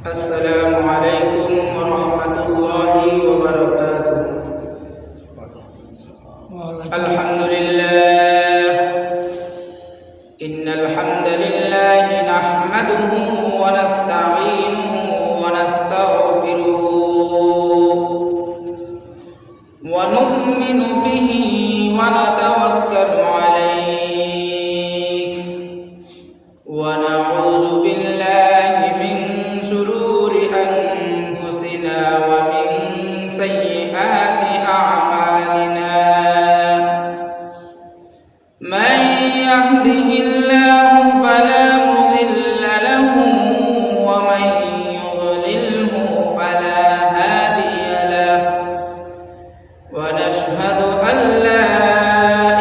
السلام عليكم ورحمة الله وبركاته. الحمد لله إن الحمد لله نحمده ونستعينه ونستغفره ونؤمن به ونتوكل عليه ونعوذ بالله من شرور أنفسنا ومن سيئات أعمالنا من يهده الله فلا مضل له ومن يضلله فلا هادي له ونشهد أن لا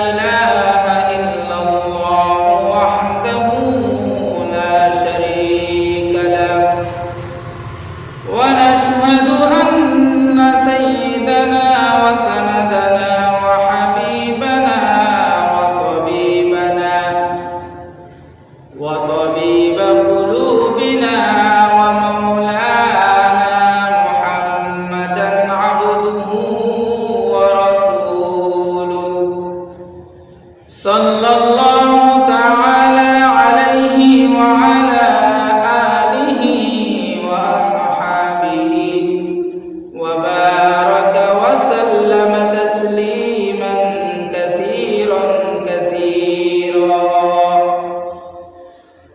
إله إلا الله وحده لا شريك له ونشهد أن سيدنا وسندنا وحبيبنا وطبيب قلوبنا ومولانا محمدا عبده ورسوله صلى الله تعالى عليه وعلى آله وأصحابه وبارك وسلم تسليما كثيرا كثيرا.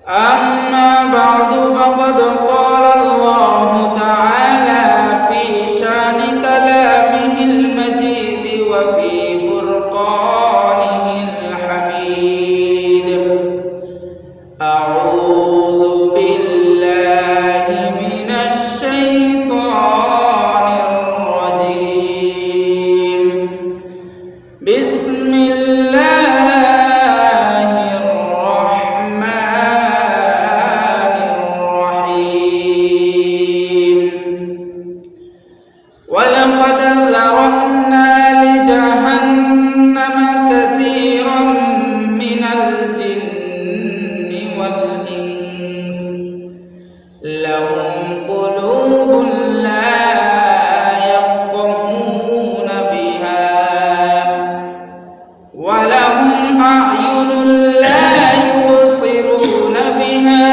أما بعد فقد قال الله تعالى في شان كلامه المجيد وفي فرقانه الحميد: أعوذ بالله من الشيطان الرجيم. بسم الله الرحمن الرحيم. ولقد ذرأنا لجهنم كثيرا من الجن والإنس لهم قلوب لا يفقهون بها ولهم أعين لا يبصرون بها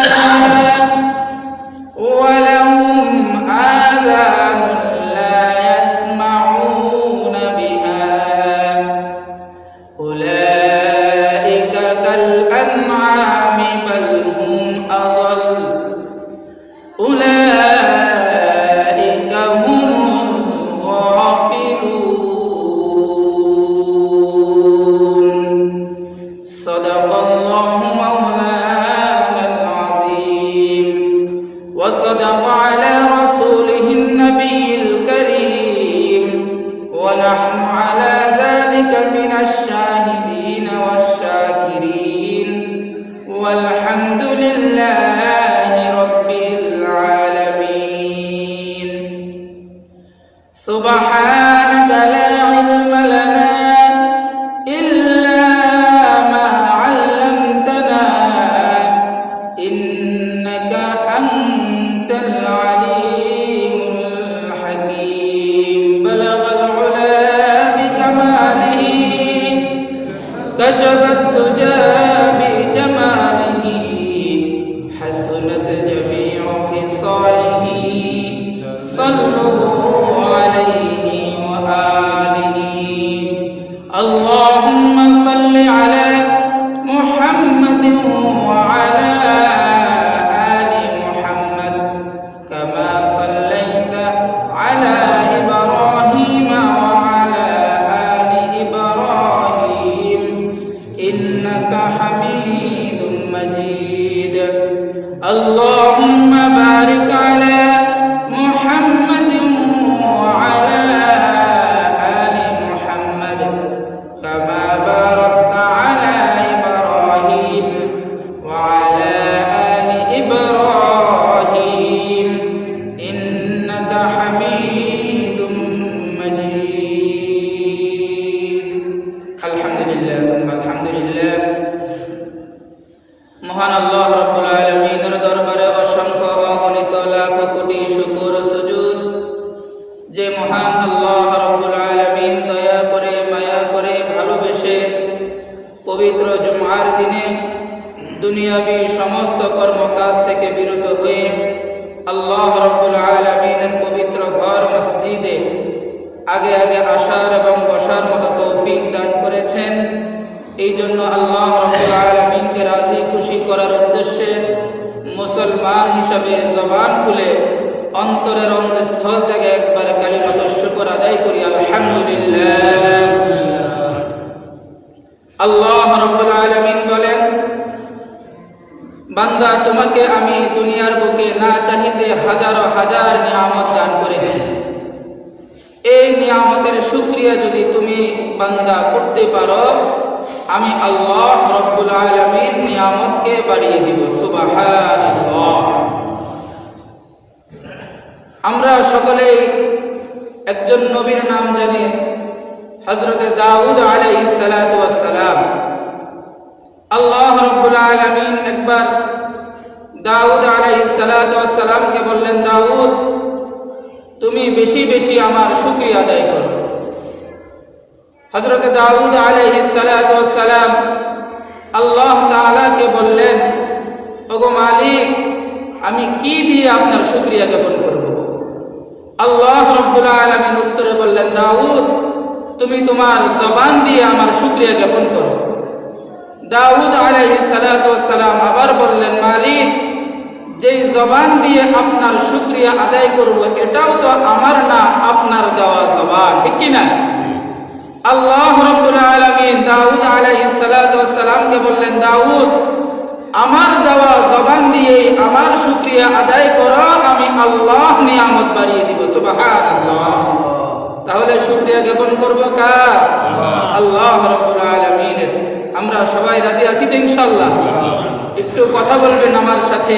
ولهم آذان لا يسمعون بها أولئك كالأنعام بل هم أضل أولئك هم الغافلون. صدق الله مولانا العظيم وصدق على رسوله النبي الكريم ونحن على ذلك من الشاهدين والشاكرين والحمد لله رب العالمين. سبحانك لا علم لنا إلا ما علمتنا إنك أنت العليم الحكيم. بلغ العلا بكماله كشف الدجى بجماله حسنت جميع خصاله صلوا عليه وآله. اللهم صل على محمد وعلى آل محمد كما صليت على إبراهيم وعلى آل إبراهيم إنك حميد مجيد. اللهم بارك على محمد কোটি শুকর সুজুদ যে মহান আল্লাহ রাব্বুল আলামিন দয়া করে মায়া করে ভালোবেসে পবিত্র জুমার দিনে দুনিয়াবী সমস্ত কর্মকাজ থেকে বিরত হয়ে আল্লাহ রাব্বুল আলামিনের পবিত্র ঘর মসজিদে আগে আগে আসার এবং বসার মতো তৌফিক দান করেছেন। এই জন্য আল্লাহ রাব্বুল আলামিনকে রাজি খুশি করার উদ্দেশ্যে মুসলমান হিসাবে জবান খুলে অন্তরের অন্তঃস্থল থেকে একবার কালিমাত শুকর আদায় করি, আলহামদুলিল্লাহ। আল্লাহ রাব্বুল আলামিন বলেন, বান্দা তোমাকে আমি দুনিয়ার বুকে না চাহিতে হাজারো হাজার নিয়ামত দান করেছি। এই নিয়ামতের শুকরিয়া যদি তুমি বান্দা করতে পারো, আমি আল্লাহ রাব্বুল আলামিন নিয়ামতকে বাড়িয়ে দিব। সুবহানাল্লাহ। আমরা সকলেই একজন নবীর নাম জানি, হযরত দাউদ আলাইহিস সালাতু ওয়াস সালাম। আল্লাহ রাব্বুল আলামিন একবার দাউদ আলাইহিস সালাতু ওয়াস সালামকে বললেন, দাউদ তুমি বেশি বেশি আমার শুকরিয়া আদায় করো। হযরত দাউদ আলাইহিস সালাতু ওয়াস সালাম আল্লাহ তাআলাকে বললেন, ওগো মালিক, আমি কি দিয়ে আপনার শুকরিয়া জ্ঞাপন করব? আল্লাহ রাব্বুল আলামিন উত্তরে বললেন, দাউদ তুমি তোমার জবান দিয়ে আমার শুকরিয়া জ্ঞাপন করো। দাউদ আলাইহিস সালাতু ওয়াস সালাম আবার বললেন, মালিক, যেই জবান দিয়ে আপনার শুকরিয়া আদায় করব এটাও তো আমার না, আপনার দেওয়া জবান, ঠিক কি না? আল্লাহ রাব্বুল আলামিন দাউদ আলাইহিস সালাতু ওয়াস সালামকে বললেন, দাউদ আমার দেওয়া জবান দিয়ে আমার শুকরিয়া আদায় করো, আমি আল্লাহ নিয়ামত বাড়িয়ে দিব। সুবহানাল্লাহ। তাহলে শুকরিয়া জ্ঞাপন করব কার? আল্লাহ রাব্বুল আলামিনের। আমরা সবাই রাজি আছি তো ইনশাআল্লাহ? একটু কথা বলবেন আমার সাথে,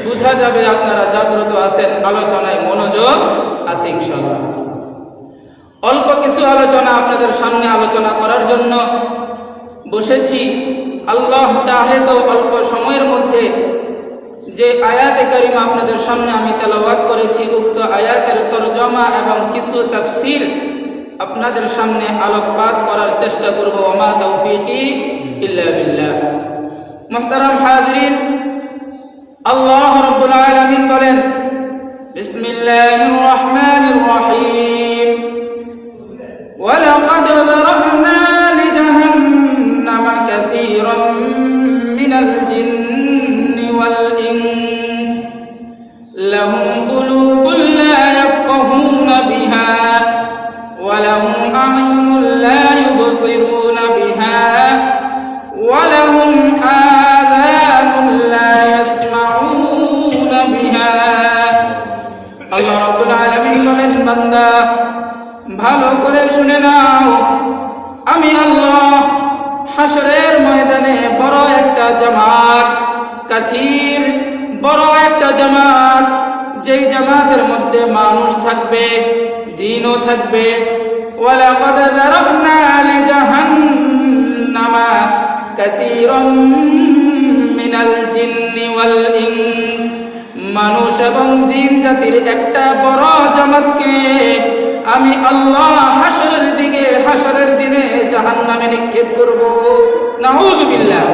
বোঝা যাবে আপনারা জাগ্রত আছেন, আলোচনায় মনোযোগ আছে ইনশাআল্লাহ। অল্প কিছু আলোচনা আপনাদের সামনে আলোচনা করার জন্য বসেছি। আল্লাহ চাহে তো অল্প সময়ের মধ্যে যে আয়াতে কারিমা আপনাদের সামনে আমি তেলাওয়াত করেছি, উক্ত আয়াতের তরজমা এবং কিছু তাফসীর আপনাদের সামনে আলোকপাত করার চেষ্টা করব। ওমা তাওফীকি ইল্লা বিল্লাহ। মুহতারাম হাজিরিন, আল্লাহ রাব্বুল আলামিন বলেন, বিসমিল্লাহির রাহমানির রহিম, ওয়ালাকাদ যারানা লিজাহান্নামা কাসীরাম মিনাল জিন্নি ওয়াল ইনস লাহুম কুলুবুন লা ইয়াফকাহুনা বিহা ওয়া লাহুম আ'য়ুনুন লা ইউবসিরুনা বিহা ওয়া লাহুম আযানুন লা ইয়াসমাউনা বিহা। আল্লাহ রাব্বুল আলামিন বলেন, বান্দা ভালো করে শুনে নাও, আমি আল্লাহ হাসরের ময়দানে বড় একটা জামাত, কাথির বড় একটা জামাত, যেই জামাতের মধ্যে মানুষ থাকবে, জিনও থাকবে। ওয়ালাকাদ যারানা লিজাহান্নামা কাসীরাম মিনাল জিন্নি ওয়াল ইনস, মানুষ এবং জিন জাতির একটা বড় জামাতকে আমি আল্লাহ হাসরের দিনে জাহান্নামে নিক্ষেপ করব। নাউযুবিল্লাহ।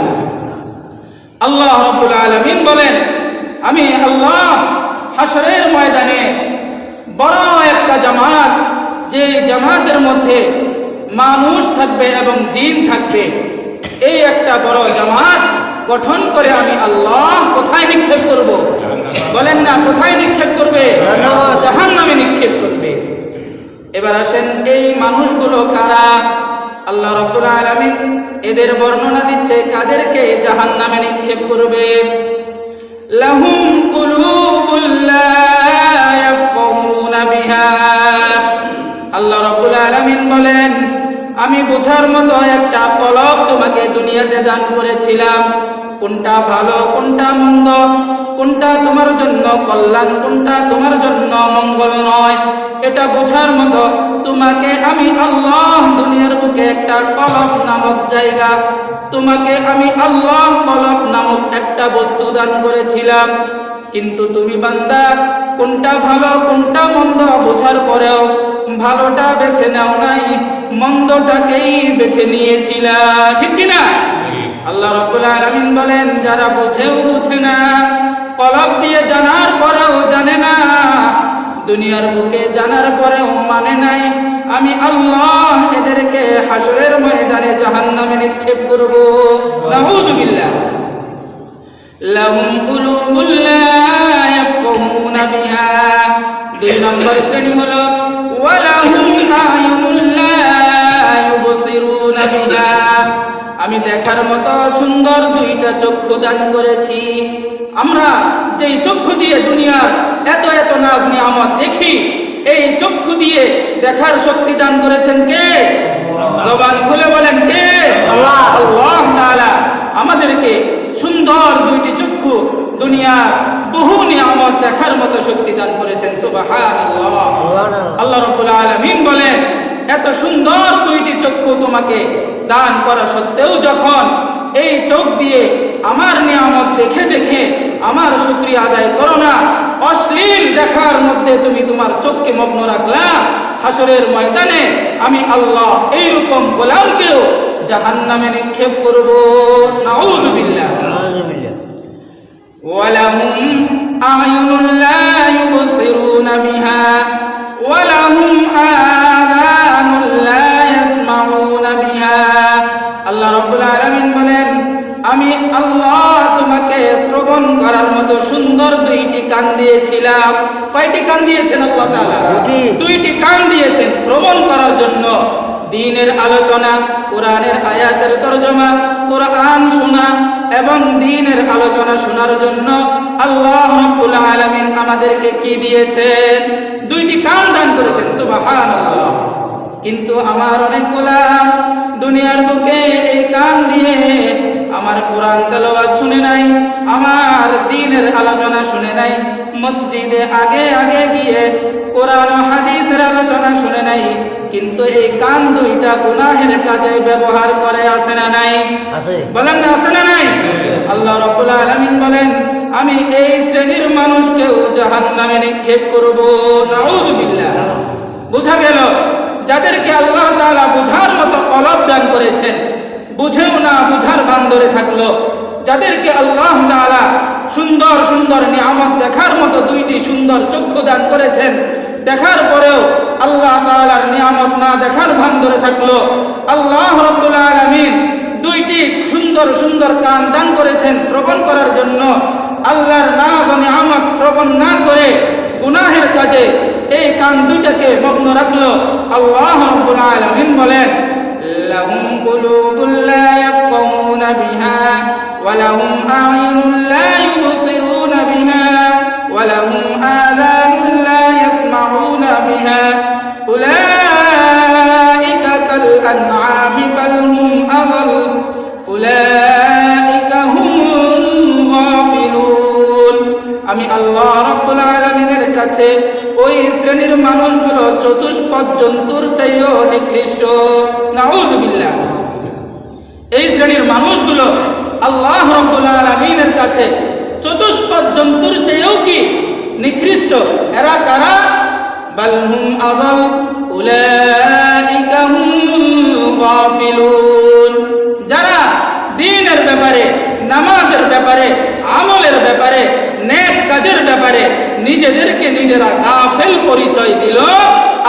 আল্লাহ রাব্বুল আলামিন বলেন, আমি আল্লাহ হাসরের ময়দানে বড় একটা জামাত, যে জামাতের মধ্যে মানুষ থাকবে এবং জিন থাকবে, এই একটা বড় জামাত গঠন করে আমি আল্লাহ কোথায় নিক্ষেপ করব? বলেন না, কোথায় নিক্ষেপ করবে? জাহান্নামে নিক্ষেপ করবে। এবার আসেন, এই মানুষগুলো কারা? আল্লাহ রাব্বুল আলামিন এদের বর্ণনা দিচ্ছে কাদেরকে জাহান্নামে নিক্ষেপ করবে। লাহুম কুলুবুন লা ইয়াফকাহুনা বিহা। আল্লাহ রাব্বুল আলামিন বলেন, আমি বোঝার মতো একটা কলব তোমাকে দুনিয়াতে দান করেছিলাম, কোনটা ভালো কোনটা মন্দ, কোনটা তোমার জন্য কল্যাণ কোনটা তোমার জন্য মঙ্গল নয়, এটা বোঝার মতো তোমাকে আমি আল্লাহ দুনিয়ার বুকে একটা কলব নামক জায়গা, তোমাকে আমি আল্লাহ কলব নামক একটা বস্তু দান করেছিলাম। কিন্তু তুমি বান্দা কোনটা ভালো কোনটা মন্দ বোঝার পরেও ভালোটা বেছে নাও নাই, মন্দটাকেই বেছে নিয়েছিলা, ঠিক কিনা? আল্লাহ রাব্বুল আলামিন বলেন, যারা বুঝেও বুঝে না, কলব দিয়ে জানার পরেও জানে না, দুনিয়ার বুকে জানার পরেও মানে নাই, আমি আল্লাহ এদেরকে হাসরের ময়দানে জাহান্নামে নিক্ষেপ করব। নাউযুবিল্লাহ। লাহুম কুলুবুল লা ইয়াফকাহুনা বিহা, 2 নম্বর শ্রেণী হলো ওয়ালাহুম আয়ুনুল লা ইউবসিরুনা বিহা, আমি দেখার মতো সুন্দর 2টা চক্ষু দান করেছি। আমরা যেই চক্ষু দিয়ে দুনিয়ার এত এত নাজ নিয়ামত দেখি, এই চক্ষু দিয়ে দেখার শক্তি দান করেছেন কে? জবান খুলে বলেন কে? আল্লাহ। আল্লাহ তাআলা আমাদেরকে সুন্দর 2টি চক্ষু, দুনিয়ার বহু নিয়ামত দেখার মতো শক্তি দান করেছেন। সুবহানাল্লাহ। আল্লাহ রাব্বুল আলামিন বলেন, এত সুন্দর 2টি চক্ষু তোমাকে দান করা সত্ত্বেও যখন এই চোখ দিয়ে আমার নিয়ামত দেখে দেখে আমার শুকরিয়া আদায় করো না, অশ্লীল দেখার মধ্যে তুমি তোমার চোখকে মগ্ন রাখলা, হাসরের ময়দানে আমি আল্লাহ এইরকম গোলামকেও জাহান্নামে নিক্ষেপ করব। নাউযুবিল্লাহ। ওয়ালাহুম আয়ুনুল লা ইউবসিরুনা বিহা ওয়ালাহুম আযানুল লা ইয়াসমাউনা বিহা, আল্লাহ রাব্বুল আলামিন বলেন, আমি আল্লাহ তোমাকে শ্রবণ করার মতো সুন্দর 2টি কান দিয়েছিলাম। কয়টি কান দিয়েছেন আল্লাহ তাআলা? 2টি কান দিয়েছেন শ্রবণ করার জন্য, দ্বীনের আলোচনা, কোরআনের আয়াতের তরজমা, কোরআন শোনা এবং দ্বীনের আলোচনা শোনার জন্য আল্লাহ রাব্বুল আলামিন আমাদেরকে কি দিয়েছেন? 2টি কান দান করেছেন। সুবহানাল্লাহ। কিন্তু আমার অনেক গোলাম দুনিয়ার বুকে এই কান দিয়ে আমার কোরআন তেলাওয়াত শুনে নাই, আমার দ্বীনের আলোচনা শুনে নাই, মসজিদে আগে আগে গিয়ে কোরআন ও হাদিসের আলোচনা শুনে নাই, কিন্তু এই কান 2টা গুনাহের কাজে ব্যবহার করে, আছে না নাই? বলেন না, আছে না নাই? আল্লাহ রাব্বুল আলামিন বলেন, আমি এই শ্রেণীর মানুষকেও জাহান্নামে নিক্ষেপ করব। নাউযুবিল্লাহ। বুঝা গেল, যাদেরকে আল্লাহ তাআলা বুঝার মতো কলব দান করেছেন, বুঝেও না বুঝার ভান ধরে থাকলো, যাদেরকে আল্লাহ তাআলা সুন্দর সুন্দর নিয়ামত দেখার মতো 2টি সুন্দর চক্ষু দান করেছেন, দেখার পরেও আল্লাহ তাআলার নিয়ামত না দেখার ভান ধরে থাকলো, আল্লাহ রাব্বুল আলামিন 2টি সুন্দর সুন্দর কান দান করেছেন শ্রবণ করার জন্য, আল্লাহর নাজ ও নিয়ামত শ্রবণ না করে গুনাহের কাজে এই কান 2টাকে মগ্ন রাখলো, আল্লাহ রাব্বুল আলামিন বলেন, লাহুম কুলুবুল লা ইয়াফকাহুনা বিহা ওয়া লাহুম আ'য়ুনুল লা ইউবসিরুনা বিহা ওয়া লাহুম আযানুল লা ইয়াসমাউনা বিহা উলাইকা কাল আন'আমি বাল হুম আযাল উলাইকা হুমুল গাফিলুন। আমি আল্লাহ রাব্বুল আলামিনের কাছে ওই শ্রেণীর মানুষগুলো চতুষ্পদ জন্তুর চাইও নিকৃষ্ট। নাউযুবিল্লাহ। এই শ্রেণীর মানুষগুলো আল্লাহ রাব্বুল আলামিনের কাছে চতুষ্পদ জন্তুর চেয়েও কি নিকৃষ্ট। এরা কারা? বাল হুম আযাল উলাইকা হুমুল গাফিলুন। যারা দ্বীনের ব্যাপারে, নামাজের ব্যাপারে, আমলের ব্যাপারে, নেক কাজের ব্যাপারে নিজেদেরকে নিজেরা গাফেল পরিচয় দিল,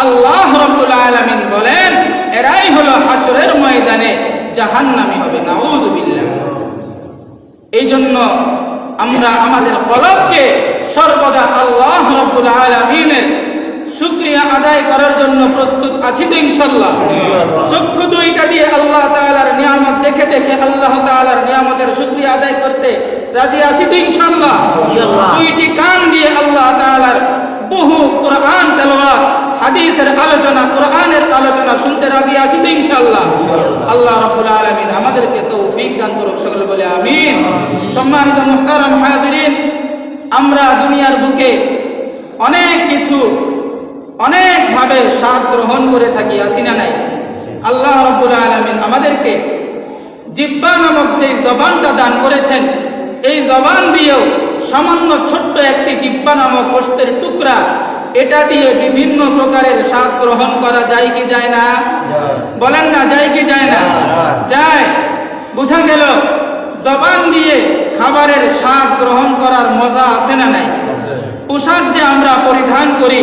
আল্লাহ রাব্বুল আলামিন বলেন, এরাই হলো হাসরের ময়দানে জাহান্নামী হবে। নাউযুবিল্লাহ। এই জন্য আমরা আমাদের কলবকে সর্বদা আল্লাহ রাব্বুল আলামিনের শুকরিয়া আদায় করার জন্য প্রস্তুত আছি তো ইনশাআল্লাহ। চক্ষু 2টা দিয়ে আল্লাহ তাআলার নিয়ামত দেখে দেখে আল্লাহ তাআলার নিয়ামতের শুকরিয়া আদায় করতে রাজি আছি তো ইনশাআল্লাহ। 2টি কান দিয়ে আল্লাহ তাআলার বহু কোরআন তেলাওয়াত, হাদিসের আলোচনা, কোরআনের আলোচনা শুনতে রাজি আছি তো ইনশাআল্লাহ। আল্লাহ রাব্বুল আলামিন আমাদেরকে তৌফিক দান করুক, সকলে বলে আমিন। সম্মানিত মুহতারাম হাজিরিন, আমরা দুনিয়ার বুকে অনেক কিছু অনেকভাবে স্বাদ গ্রহণ করে থাকি, আছি না নাই? আল্লাহ রাব্বুল আলামিন আমাদেরকে জিহ্বা নামক যে জবানটা দান করেছেন, এই জবান দিয়েও সামান্য ছোট্ট একটি জিহ্বা নামক গোশতের টুকরা, এটা দিয়ে বিভিন্ন প্রকারের স্বাদ গ্রহণ করা যায় কি যায় না? বলেন না, যায় কি যায় না? যায়। বোঝা গেল জবান দিয়ে খাবারের স্বাদ গ্রহণ করার মজা আছে না নাই? পোশাক যে আমরা পরিধান করি,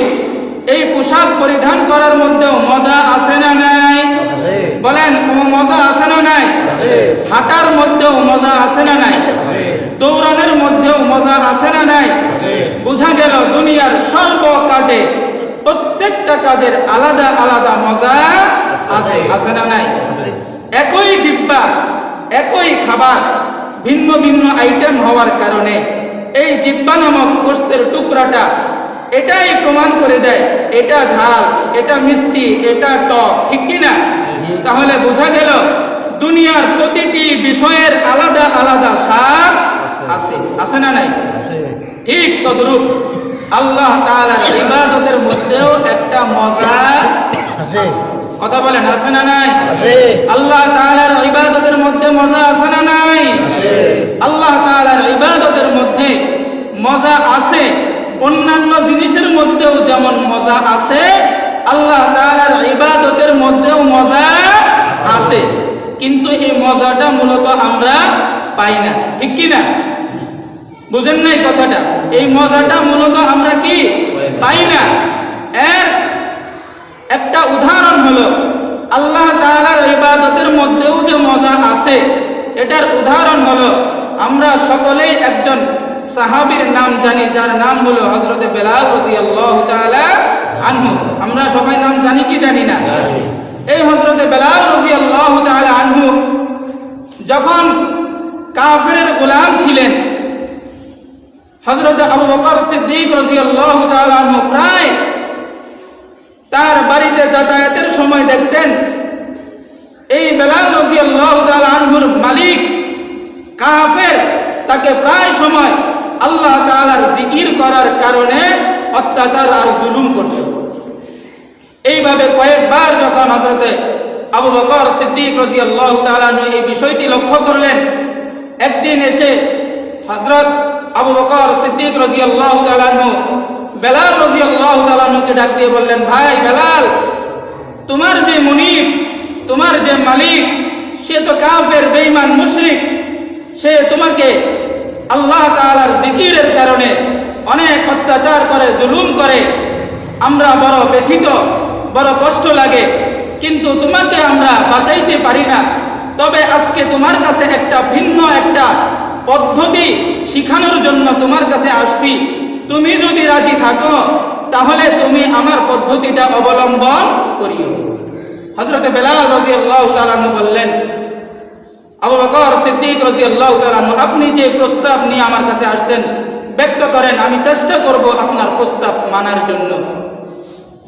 এই পোশাক পরিধান করার মধ্যেও মজা আছে না নাই? বলেন, মজা আছে না নাই? হাঁটার মধ্যেও মজা আছে না নাই? দৌড়ানোর মধ্যেও মজা আছে না নাই? বোঝা গেল দুনিয়ার সর্ব কাজে, প্রত্যেকটা কাজের আলাদা আলাদা মজা আছে, আছে না নাই? একই জিহ্বা, একই খাবার, ভিন্ন ভিন্ন আইটেম হওয়ার কারণে এই জিহ্বা নামক গোশতের টুকরাটা এটাই প্রমাণ করে দেয় এটা ঝাল, এটা মিষ্টি, এটা টক, ঠিক কি না? তাহলে বোঝা গেল দুনিয়ার প্রতিটি বিষয়ের আলাদা আলাদা স্বাদ আছে, আছে না নাই? ঠিক তদ্রূপ আল্লাহ তাআলার ইবাদতের মধ্যেও একটা মজা আছে। কথা বলেন, আছে না নাই? আল্লাহ তাআলার ইবাদতের মধ্যে মজা আছে না নাই? আল্লাহ তাআলার ইবাদতের মধ্যে মজা আছে। অন্যান্য জিনিসের মধ্যেও যেমন মজা আছে, আল্লাহ তাআলার ইবাদতের মধ্যেও মজা আছে। কিন্তু এই মজাটা মূলত আমরা পাই না, ঠিক কি না? বুঝেন নাই কথাটা? এই মজাটা মূলত আমরা কি পাই না। এর একটা উদাহরণ হলো আল্লাহ তাআলার ইবাদতের মধ্যেও যে মজা আছে, এটার উদাহরণ হলো আমরা সকলেই একজন সাহাবীর নাম জানি, যার নাম হলো হযরত বেলাল রাদিয়াল্লাহু তাআলা আনহু। আমরা সবাই নাম জানি কি জানি না? এই হযরত বেলাল রাদিয়াল্লাহু তাআলা আনহু যখন কাফেরের গোলাম ছিলেন, হযরত আবু বকর সিদ্দিক রাদিয়াল্লাহু তাআলা আনহু প্রায় তার বাড়িতে যাতায়াতের সময় দেখতেন এই বেলাল রাদিয়াল্লাহু তাআলা আনহুর মালিক কাফের তাকে প্রায় সময় আল্লাহ তাআলার জিকির করার কারণে অত্যাচার আর জুলুম করত। এইভাবে কয়েকবার যখন হযরত আবু বকর সিদ্দিক রাদিয়াল্লাহু তাআলা আনহু এই বিষয়টি লক্ষ্য করলেন, একদিন এসে হযরত আবু বকর সিদ্দিক রাদিয়াল্লাহু তাআলা আনহু বেলাল রাদিয়াল্লাহু তাআলা আনহুকে ডাক দিয়ে বললেন, ভাই বেলাল, তোমার যে মুনিব, তোমার যে মালিক, সে তো কাফের, বেঈমান, মুশরিক। সে তোমাকে আল্লাহ তাআলার জিকিরের কারণে অনেক অত্যাচার করে, জুলুম করে। আমরা বড় ব্যথিত, বড় কষ্ট লাগে, কিন্তু তোমাকে আমরা বাঁচাইতে পারি না। তবে আজকে তোমার কাছে একটা ভিন্ন একটা পদ্ধতি শিখানোর জন্য তোমার কাছে আসছি। তুমি যদি রাজি থাকো তাহলে তুমি আমার পদ্ধতিটা অবলম্বন করিও। হযরত বেলাল রাদিয়াল্লাহু তাআলা আনহু বললেন, আবু বকর সিদ্দিক রাদিয়াল্লাহু তাআলা আনহু, আপনি যে প্রস্তাব নিয়ে আমার কাছে আসছেন ব্যক্ত করেন, আমি চেষ্টা করব আপনার প্রস্তাব মানার জন্য।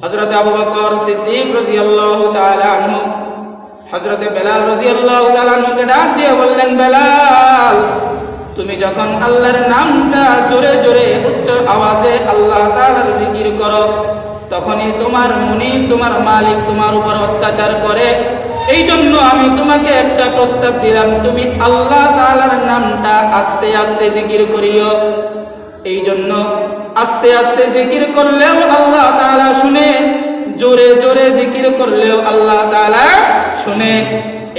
হযরত আবু বকর সিদ্দিক রাদিয়াল্লাহু তাআলা আনহু হযরত বেলাল রাদিয়াল্লাহু তাআলা আনহুকে ডাক দিয়ে বললেন, বেলাল, তুমি যখন আল্লাহর নামটা জোরে জোরে উচ্চ আওয়াজে আল্লাহ তাআলার জিকির করো, তখনই তোমার মুনিব, তোমার মালিক তোমার উপর অত্যাচার করে। এই জন্য আমি তোমাকে একটা প্রস্তাব দিলাম, তুমি আল্লাহ তাআলার নামটা আস্তে আস্তে জিকির করিও। এই জন্য আস্তে আস্তে জিকির করলেও আল্লাহ তাআলা শুনে, জোরে জোরে জিকির করলেও আল্লাহ তাআলা শুনে।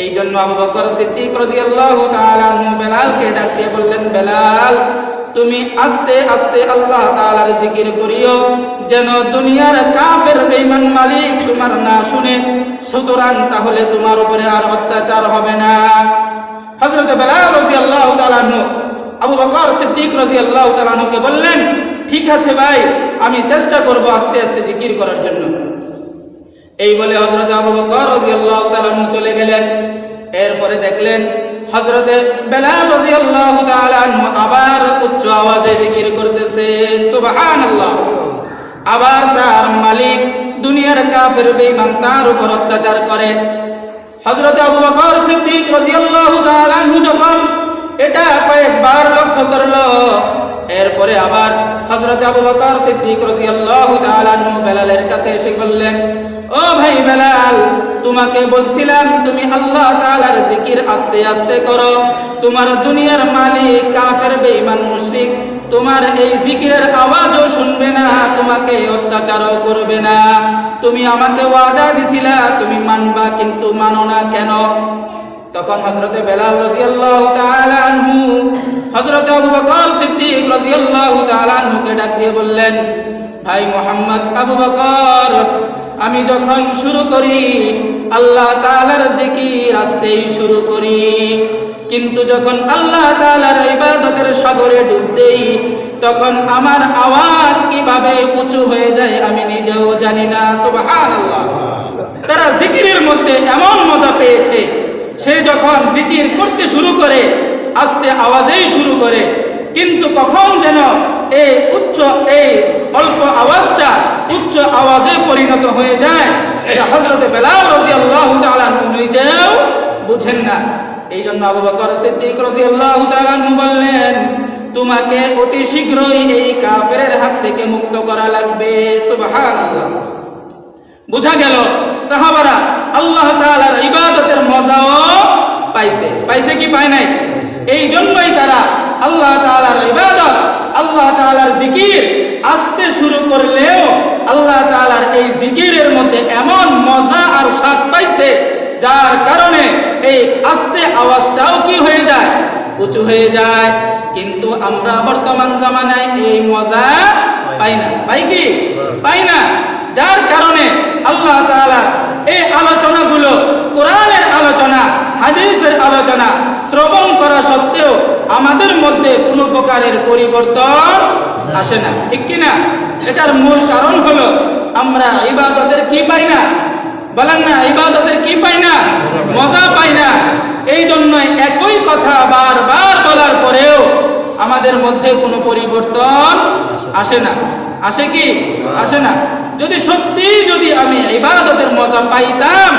এই জন্য আবু বকর সিদ্দিক রাদিয়াল্লাহু তাআলা আনহু বেলালকে ডাক দিয়ে বললেন, বেলাল, তুমি আস্তে আস্তে আল্লাহ তাআলার জিকির করিও, যেন দুনিয়ার কাফের বেঈমান মালিক তোমার না শুনে। সুতরাং তাহলে তোমার উপরে আর অত্যাচার হবে না। হযরত বেলাল রাদিয়াল্লাহু তাআলা আনহু আবু বকর সিদ্দিক রাদিয়াল্লাহু তাআলা আনহুকে বললেন, ঠিক আছে ভাই, আমি চেষ্টা করব আস্তে আস্তে জিকির করার জন্য। এই বলে হযরত আবু বকর রাদিয়াল্লাহু তাআলা আনহু চলে গেলেন। এরপরে দেখলেন হযরত বেলাল রাদিয়াল্লাহু তাআলা আনহু আবার উচ্চ আওয়াজে জিকির করতেছে, সুবহানাল্লাহ। আবার তার মালিক দুনিয়ার কাফের বেঈমান তার উপর অত্যাচার করে। হযরত আবু বকর সিদ্দিক রাদিয়াল্লাহু তাআলা আনহু যখন এটা কয়েকবার লক্ষ্য করলো, এরপরে আবার হযরত আবু বকর সিদ্দিক রাদিয়াল্লাহু তাআলা আনহু বেলালের কাছে এসে বললেন, ও ভাই বেলাল, তোমাকে বলছিলাম তুমি আল্লাহ তাআলার জিকির আস্তে আস্তে করো। তোমার দুনিয়ার মালিক কাফের বেঈমান মুশরিক তোমার এই জিকিরের আওয়াজও শুনবে না, তোমাকে অত্যাচারও করবে না। তুমি আমাকে ওয়াদা দিছিলা তুমি মানবা, কিন্তু মানো না কেন? তখন হযরতে বেলাল রাদিয়াল্লাহু তাআলা আনহু হযরতে আবু বকর সিদ্দিক রাদিয়াল্লাহু তাআলা আনহুকে ডাক দিয়ে বললেন, ভাই মুহাম্মদ আবু বকর, আমি যখন শুরু করি আল্লাহ তাআলার জিকির আস্তেই শুরু করি, কিন্তু যখন আল্লাহ তাআলার ইবাদতের সাগরে ডুব দেই তখন আমার আওয়াজ কিভাবে উঁচু হয়ে যায় আমি নিজেও জানি না। সুবহানাল্লাহ। তারা জিকিরের মধ্যে এমন মজা পেয়েছে, সে যখন জিকির করতে শুরু করে আস্তে আওয়াজেই শুরু করে, কিন্তু কখন যেন এই অল্প আওয়াজটা উচ্চ আওয়াজে পরিণত হয়ে যায়, এটা হযরতে বেলাল রাদিয়াল্লাহু তাআলা আনহু নিজেও বুঝেন না। এই জন্য আবু বকর সিদ্দিক রাদিয়াল্লাহু তাআলা আনহু বললেন, তোমাকে অতি শীঘ্রই এই কাফেরের হাত থেকে মুক্ত করা লাগবে। সুবহানাল্লাহ। বুঝা গেল সাহাবারা আল্লাহ তাআলার ইবাদতের মজাও পাইছে কি পায় নাই? এই জন্যই তারা আল্লাহ তাআলার ইবাদত, আল্লাহ তাআলার জিকির আস্তে শুরু করলেও আল্লাহ তাআলার এই জিকিরের মধ্যে এমন মজা আর স্বাদ পাইছে, যার কারণে এই আস্তে আওয়াজটাও কি হয়ে যায়? উঁচু হয়ে যায়। কিন্তু আমরা বর্তমান জামানায় এই মজা পাই না। পাই কি? পাই না। যার কারণে আল্লাহ তাআলার এই আলোচনাগুলো, কোরআনের আলোচনা, হাদিসের আলোচনা শ্রবণ করা সত্ত্বেও আমাদের মধ্যে কোনো প্রকারের পরিবর্তন আসে না। ঠিক কি না? এটার মূল কারণ হলো আমরা ইবাদতের কি পাই না? বলেন না, ইবাদতের কি পাই না? মজা পাই না। এই জন্যই একই কথা বারবার বলার পরেও আমাদের মধ্যে কোনো পরিবর্তন আসে না। আসে কি? আসে না। যদি আমি ইবাদতের মজা পাইতাম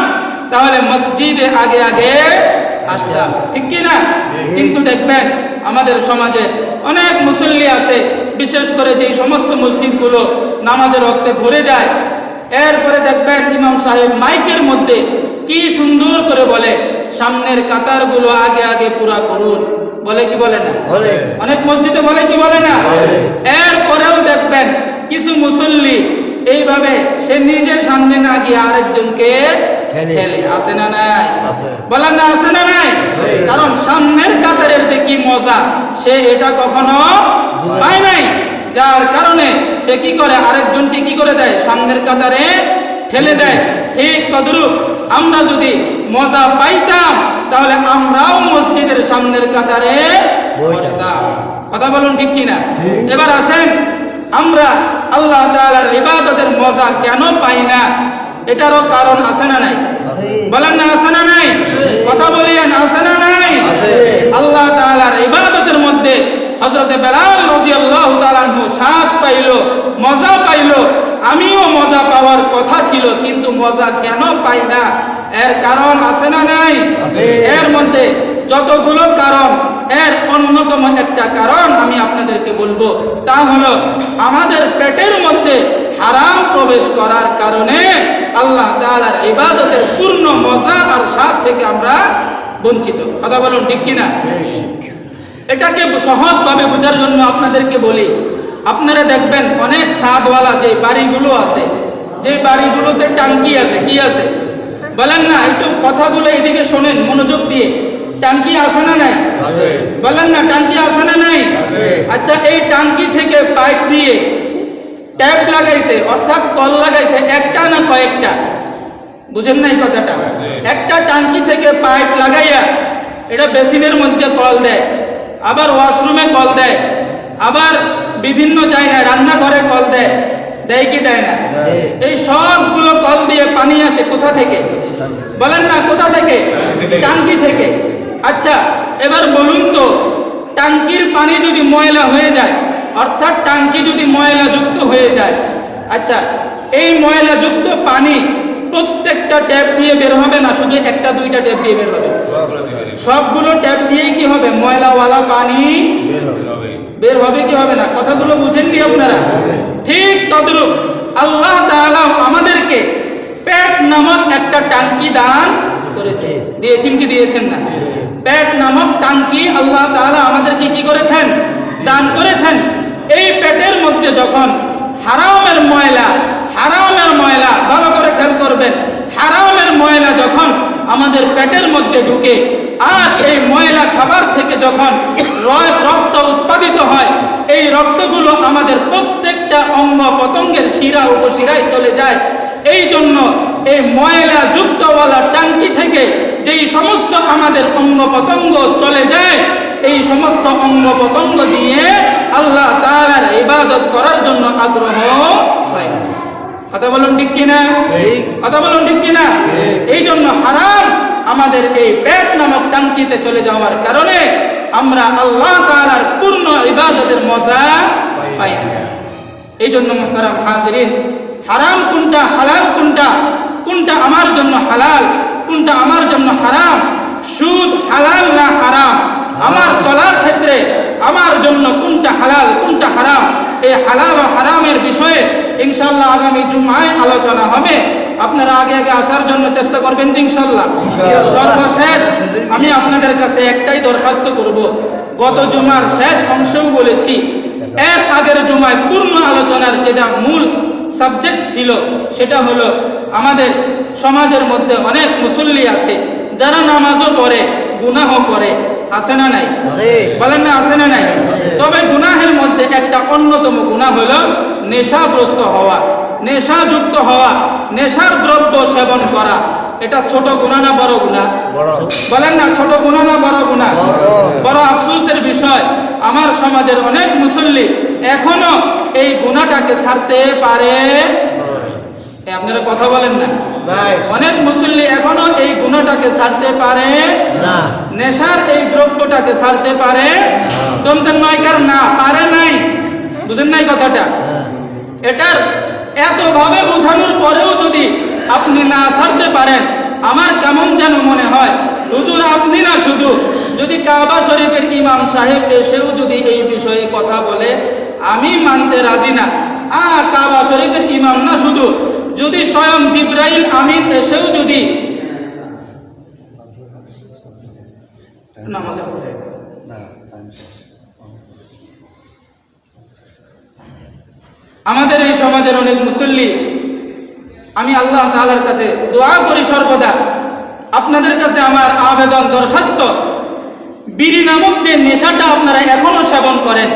তাহলে মসজিদে আগে আগে আসতাম। ঠিক কি না? কিন্তু দেখবেন আমাদের সমাজে অনেক মুসল্লি আছে, বিশেষ করে যে সমস্ত মসজিদগুলো নামাজের ওয়াক্তে ভরে যায়, এরপরে দেখবেন ইমাম সাহেব মাইকের মধ্যে কি সুন্দর করে বলে, সামনের কাতারগুলো আগে আগে পুরা করুন। বলে কি বলে না? অনেক মসজিদে বলে কি বলে না? এরপরেও দেখবেন কিছু মুসল্লি এইভাবে সে নিজের সামনে না গিয়ে আরেকজনকে ঠেলে। আসে না নাই? বলেন না, আসে না নাই? কারণ সামনের কাতারের যে কি মজা সে এটা কখনো পায় নাই, যার কারণে সে কি করে? আরেকজনকে কি করে দেয়? সামনের কাতারে ঠেলে দেয়। ঠিক তদ্রূপ আমরা যদি মজা পাইতাম তাহলে আমরাও মসজিদের সামনের কাতারে বসতাম। কথা বলুন ঠিক কিনা? এবার আসেন, আমরা আল্লাহ তাআলার ইবাদতের মজা কেন পাই না? এটারও কারণ আছে না নাই? বলেন না, আছে না নাই? কথা বলিয়েন, আছে না নাই? আল্লাহ তাআলার ইবাদতের মধ্যে হযরতে বেলাল রাদিয়াল্লাহু তাআলা আনহু স্বাদ পাইল, মজা পাইল। আমিও মজা পাওয়ার কথা ছিল, কিন্তু মজা কেন পাই না? এর কারণ আছে না নাই? এর মধ্যে যতগুলো কারণ, এর অন্যতম একটা কারণ আমি আপনাদেরকে বলবো, তা হলো আমাদের পেটের মধ্যে হারাম প্রবেশ করার কারণে আল্লাহ তাআলার ইবাদতের পূর্ণ মজা আর স্বাদ থেকে আমরা বঞ্চিত। কথা বলুন ঠিক কিনা? এটাকে সহজভাবে বোঝার জন্য আপনাদেরকে বলি, আপনারা দেখবেন অনেক স্বাদওয়ালা যে বাড়িগুলো আছে, যে বাড়িগুলোতে টাঙ্কি আছে, কি আছে? বলেন না, একটু কথাগুলো এদিকে শোনেন মনোযোগ দিয়ে। টাঙ্কি আছে না নাই? বলেন না, টাঙ্কি আছে না নাই? আচ্ছা, এই টাঙ্কি থেকে পাইপ দিয়ে ট্যাপ লাগাইছে, অর্থাৎ কল লাগাইছে, একটা না কয়েকটা? বুঝেন নাই কথাটা? একটা টাঙ্কি থেকে পাইপ লাগাইয়া এটা বেসিনের মধ্যে কল দেয়, আবার ওয়াশরুমে কল দেয়, আবার বিভিন্ন জায়গায় রান্নাঘরে কল দেয়। দেয় কি দেয় না? এই সবগুলো কল দিয়ে পানি আসে কোথা থেকে? বলেন না, কোথা থেকে? টাঙ্কি থেকে। আচ্ছা, এবার বলুন তো, টাঙ্কির পানি যদি ময়লা হয়ে যায়, অর্থাৎ টাঙ্কি যদি ময়লা যুক্ত হয়ে যায়, আচ্ছা এই ময়লা যুক্ত পানি প্রত্যেকটা ট্যাপ দিয়ে বের হবে না, শুধু একটা দুইটা ট্যাপ দিয়ে বের হবে? সবগুলো ট্যাপ দিয়েই কি হবে? ময়লাওয়ালা পানি বের হবে কি হবে না? কথাগুলো বুঝেননি আপনারা? ঠিক তদ্রূপ আল্লাহ তাআলা আমাদেরকে পেট নামক একটা টাঙ্কি দান করেছে। দিয়েছেন কি দিয়েছেন না? পেট নামক টাঙ্কি আল্লাহ তাআলা আমাদেরকে কি করেছেন? দান করেছেন। এই পেটের মধ্যে যখন হারামের ময়লা ভালো করে খেয়াল করবেন, হারামের ময়লা যখন আমাদের পেটের মধ্যে ঢুকে আর এই ময়লা খাবার থেকে যখন রক্ত উৎপাদিত হয়, এই রক্তগুলো আমাদের প্রত্যেকটা অঙ্গ পতঙ্গের শিরা উপশিরায় চলে যায়। এই জন্য এই ময়লা যুক্তওয়ালা টাঙ্কি থেকে যেই সমস্ত আমাদের অঙ্গ পতঙ্গ চলে যায়, এই সমস্ত অঙ্গ পতঙ্গ দিয়ে আল্লাহ তাআলার ইবাদত করার জন্য আগ্রহ হয় না। কথা বলুন ঠিক কিনা? কথা বলুন ঠিক কিনা? এই জন্য হারাম আমাদের এই পেট নামক টাঙ্কিতে চলে যাওয়ার কারণে আমরা আল্লাহ তাআলার পূর্ণ ইবাদতের মজা পাই না। এই জন্য মুহতারাম হাজিরিন, হারাম কোনটা, হালাল কোনটা, কোনটা আমার জন্য হালাল, কোনটা আমার জন্য হারাম, সুদ হালাল না হারাম, আমার চলার ক্ষেত্রে আমার জন্য কোনটা হালাল কোনটা হারাম, এই হালাল ও হারামের বিষয়ে ইনশাআল্লাহ আগামী জুমায় আলোচনা হবে। আপনারা আগে আগে আসার জন্য চেষ্টা করবেন ইনশাআল্লাহ। সর্বশেষ আমি আপনাদের কাছে একটাই দরখাস্ত করব, গত জুমার শেষ অংশেও বলেছি, এর আগের জুমায় পূর্ণ আলোচনার যেটা মূল সাবজেক্ট ছিল সেটা হলো আমাদের সমাজের মধ্যে অনেক মুসল্লি আছে যারা নামাজও পড়ে গুনাহ করে, আছে না নাই? বলেন না আছে না নাই? তবে গুনাহের মধ্যে একটা অন্যতম গুনাহ হলো নেশাগ্রস্ত হওয়া, নেশাযুক্ত হওয়া, নেশার দ্রব্য সেবন করা। এটা ছোট গুনাহ না বড় গুনাহ? বলেন না ছোট গুনাহ না বড় গুনাহ? বড় আফসোসের বিষয়, আমার সমাজের অনেক মুসল্লি এখনো এই গুনাহটাকে ছাড়তে পারে। আপনারা কথা বলেন না? অনেক মুসল্লি এখনো এই গুনাহটাকে ছাড়তে পারে না, নেশার এই দ্রব্যটাকে ছাড়তে পারে দন্তের নয়কার না, পারে নাই। বুঝেন নাই কথাটা? এটার এতভাবে বোঝানোর পরেও যদি আপনি না ছাড়তে পারেন, আমার কেমন যেন মনে হয় হুজুর আপনি না শুধু, যদি কাবা শরীফের ইমাম সাহেব এসেও যদি এই বিষয়ে কথা বলে আমি মানতে রাজি না। কাবা শরীফের ইমাম না শুধু, যদি স্বয়ং জিবরাইল আমিন এসেও যদি নামাজে পড়ে, আমাদের এই সমাজের অনেক মুসল্লি, আমি আল্লাহ তাআলার কাছে দোয়া করি সর্বদা, আপনাদের কাছে আমার আবেদন দরখাস্ত, বিড়ি নামক যে নেশাটা আপনারা এখনো সেবন করেন,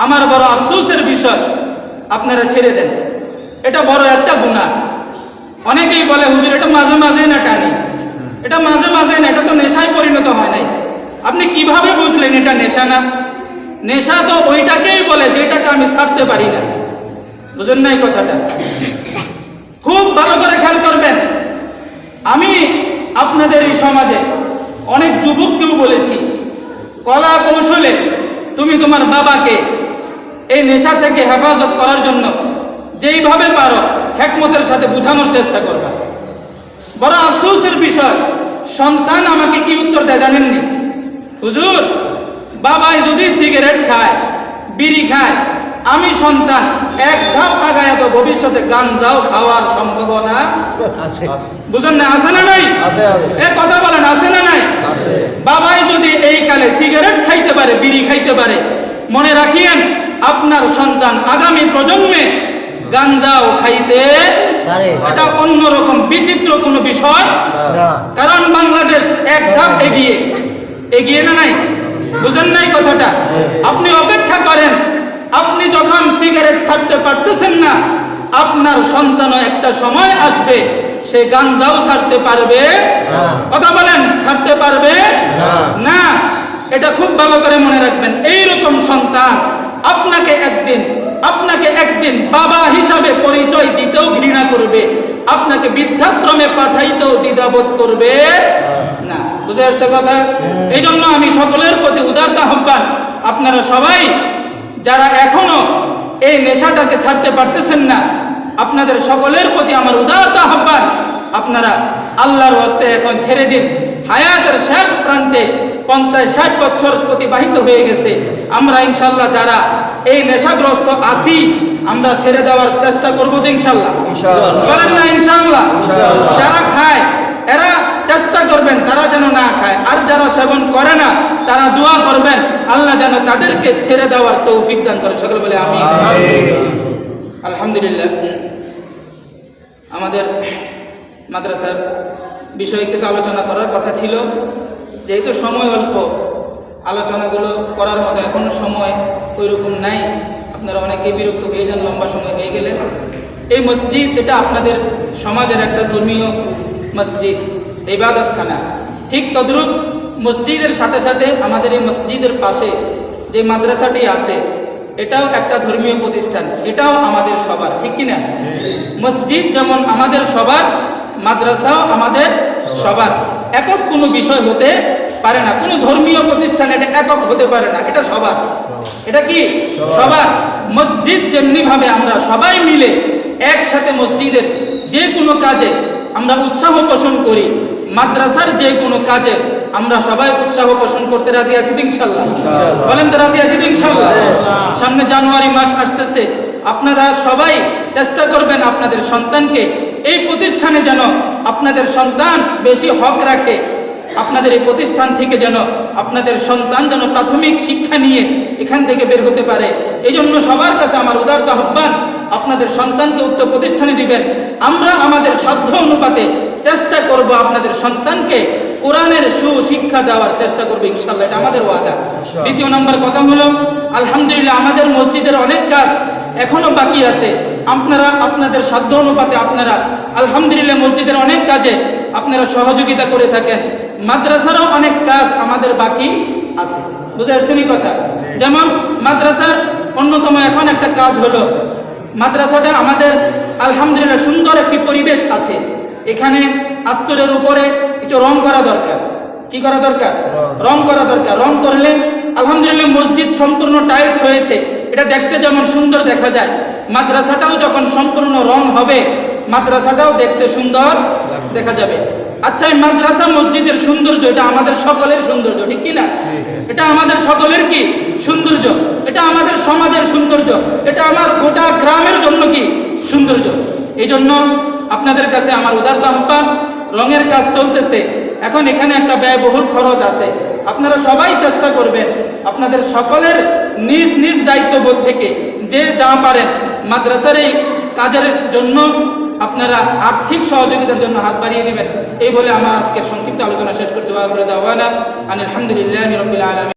আমার বড় আফসোসের বিষয়, আপনারা ছেড়ে দেন। এটা বড় একটা গুনাহ। অনেকেই বলে হুজুর এটা মাঝে মাঝে না টানি, এটা মাঝে মাঝে না, এটা তো নেশায় পরিণত হয় নাই। আপনি কিভাবে বুঝলেন এটা নেশা না? নেশা তো ওইটাকেই বলে যেটাকে আমি ছাড়তে পারি না। বুঝেন নাই কথাটা? খুব ভালো করে খেয়াল করবেন। আমি আপনাদের এই সমাজে অনেক যুবককেও বলেছি, কলা কৌশলে তুমি তোমার বাবাকে এই নেশা থেকে হেফাজত করার জন্য যেইভাবে পারো হিকমতের সাথে বোঝানোর চেষ্টা করবা। বড় আফসোসের বিষয়, সন্তান আমাকে কি উত্তর দেয় জানেননি? হুজুর বাবাই যদি সিগারেট খায়, বিড়ি খায়, আমি সন্তান এক ধাপ আগায় তো ভবিষ্যতে গাঞ্জাও খাওয়ার সম্ভাবনা আছে। বুঝেন না? আছে না নাই? এ কথা বলেন, আছে না নাই? বাবাই যদি এই কালে সিগারেট খাইতে পারে, বিড়ি খাইতে পারে, মনে রাখিয়েন আপনার সন্তান আগামী প্রজন্মে গাঞ্জাও খাইতে পারে। এটা অন্যরকম বিচিত্র কোনো বিষয়, কারণ বাংলাদেশ এক ধাপ এগিয়ে না নাই? বুঝেন নাই কথাটা? আপনি অপেক্ষা করেন, আপনি যখন সিগারেট ছাড়তে পারতেছেন না, আপনার সন্তানও একটা সময় আসবে সে গাঞ্জাও ছাড়তে পারবে। কথা বলেন, ছাড়তে পারবে না। এটা খুব ভালো করে মনে রাখবেন। এইরকম সন্তান আপনাকে একদিন বাবা হিসাবে পরিচয় দিতেও ঘৃণা করবে, আপনাকে বৃদ্ধাশ্রমে পাঠাইতেও দ্বিধাবোধ করবে না। বুঝে আসছে কথা? এই জন্য আমি সকলের প্রতি উদারতা আহ্বান, আপনারা সবাই যারা এখনো এই নেশাটাকে ছাড়তে পারতেছেন না, আপনাদের সকলের প্রতি আমার উদারতা আহ্বান, আপনারা আল্লাহর ওয়াস্তে এখন ছেড়ে দিন। হায়াতের শেষ প্রান্তে 50-60 বছর অতিবাহিত হয়ে গেছে। আমরা ইনশাল্লাহ যারা এই নেশাগ্রস্ত আছি, আমরা ছেড়ে দেওয়ার চেষ্টা করবো ইনশাল্লাহ। বলেন না ইনশাল্লাহ? যারা খায় এরা চেষ্টা করবেন তারা যেন না খায়, আর যারা সেবন করে না তারা দোয়া করবেন আল্লাহ যেন তাদেরকে ছেড়ে দেওয়ার তৌফিক দান করেন। সকলে বলে আমিন। আলহামদুলিল্লাহ। আমাদের মাদ্রাসার বিষয়ে কিছু আলোচনা করার কথা ছিল, যেহেতু সময় অল্প, আলোচনাগুলো করার মতো এখন সময় ওই রকম নাই। আপনারা অনেকেই বিরক্ত হয়ে যান লম্বা সময় হয়ে গেলে। এই মসজিদ এটা আপনাদের সমাজের একটা ধর্মীয় মসজিদ, ইবাদতখানা। ঠিক তদ্রূপ মসজিদের সাথে সাথে আমাদের এই মসজিদের পাশে যে মাদ্রাসাটি আছে এটাও একটা ধর্মীয় প্রতিষ্ঠান, এটাও আমাদের সবার, ঠিক কিনা? মসজিদ যেমন আমাদের সবার, মাদ্রাসাও আমাদের সবার। একক কোনো বিষয় হতে পারে না, কোনো ধর্মীয় প্রতিষ্ঠান এটা একক হতে পারে না, এটা সবার। এটা কি সবার? মসজিদ যেমনি ভাবে আমরা সবাই মিলে একসাথে মসজিদের যে কোনো কাজে আমরা উৎসাহ পোষণ করি, মাদ্রাসার যে কোনো কাজে আমরা সবাই উৎসাহ পোষণ করতে রাজি আছি ইনশাআল্লাহ। বলেন তো রাজি আছি ইনশাআল্লাহ? সামনে জানুয়ারি মাস আসতেছে, আপনারা সবাই চেষ্টা করবেন আপনাদের সন্তানকে এই প্রতিষ্ঠানে যেন আপনাদের সন্তান বেশি হক রাখে, আপনাদের এই প্রতিষ্ঠান থেকে যেন আপনাদের সন্তান যেন প্রাথমিক শিক্ষা নিয়ে এখান থেকে বের হতে পারে। এই জন্য সবার কাছে আমার উদারত আহ্বান, আপনাদের সন্তানকে উক্ত প্রতিষ্ঠানে দিবেন। আমরা আমাদের সাধ্য অনুপাতে চেষ্টা করব আপনাদের সন্তানকে কোরআনের সুশিক্ষা দেওয়ার চেষ্টা করবো ইনশাআল্লাহ, এটা আমাদের ওয়াদা। দ্বিতীয় নম্বর কথা হলো, আলহামদুলিল্লাহ আমাদের মসজিদের অনেক কাজ এখনো বাকি আছে। আপনারা আপনাদের সাধ্য অনুপাতে আপনারা আলহামদুলিল্লাহ মসজিদের অনেক কাজে আপনারা সহযোগিতা করে থাকেন। মাদ্রাসারও অনেক কাজ আমাদের বাকি আছে, বুঝে আসছেন এই কথা? যেমন মাদ্রাসার অন্যতম এখন একটা কাজ হলো, মাদ্রাসাটা আমাদের আলহামদুলিল্লাহ সুন্দর একটি পরিবেশ আছে, এখানে আস্তরের উপরে একটু রং করা দরকার। কি করা দরকার? রং করা দরকার। রং করলে আলহামদুলিল্লাহ মসজিদ সম্পূর্ণ টাইলস হয়েছে, এটা দেখতে যেমন সুন্দর দেখা যায়, মাদ্রাসাটাও যখন সম্পূর্ণ রং হবে মাদ্রাসাটাও দেখতে সুন্দর দেখা যাবে। আচ্ছা, এই মাদ্রাসা মসজিদের সৌন্দর্য এটা আমাদের সকলের সৌন্দর্য, ঠিক কিনা? এটা আমাদের সকলের কি সৌন্দর্য, এটা আমাদের সমাজের সৌন্দর্য, এটা আমার গোটা গ্রামের জন্য কি সৌন্দর্য। এই জন্য আপনাদের কাছে আমার উদারত আহ্বান, রঙের কাজ চলতেছে এখন, এখানে একটা ব্যয়বহুল খরচ আছে। আপনারা সবাই চেষ্টা করবেন আপনাদের সকলের নিজ নিজ দায়িত্ববোধ থেকে যে যা পারেন মাদ্রাসার এই কাজের জন্য আপনারা আর্থিক সহযোগিতার জন্য হাত বাড়িয়ে দিবেন। এই বলে আমার আজকের সংক্ষিপ্ত আলোচনা শেষ করছি। ওয়া আখিরু দাওয়ানা আনিল হামদুলিল্লাহি রাব্বিল আলামিন।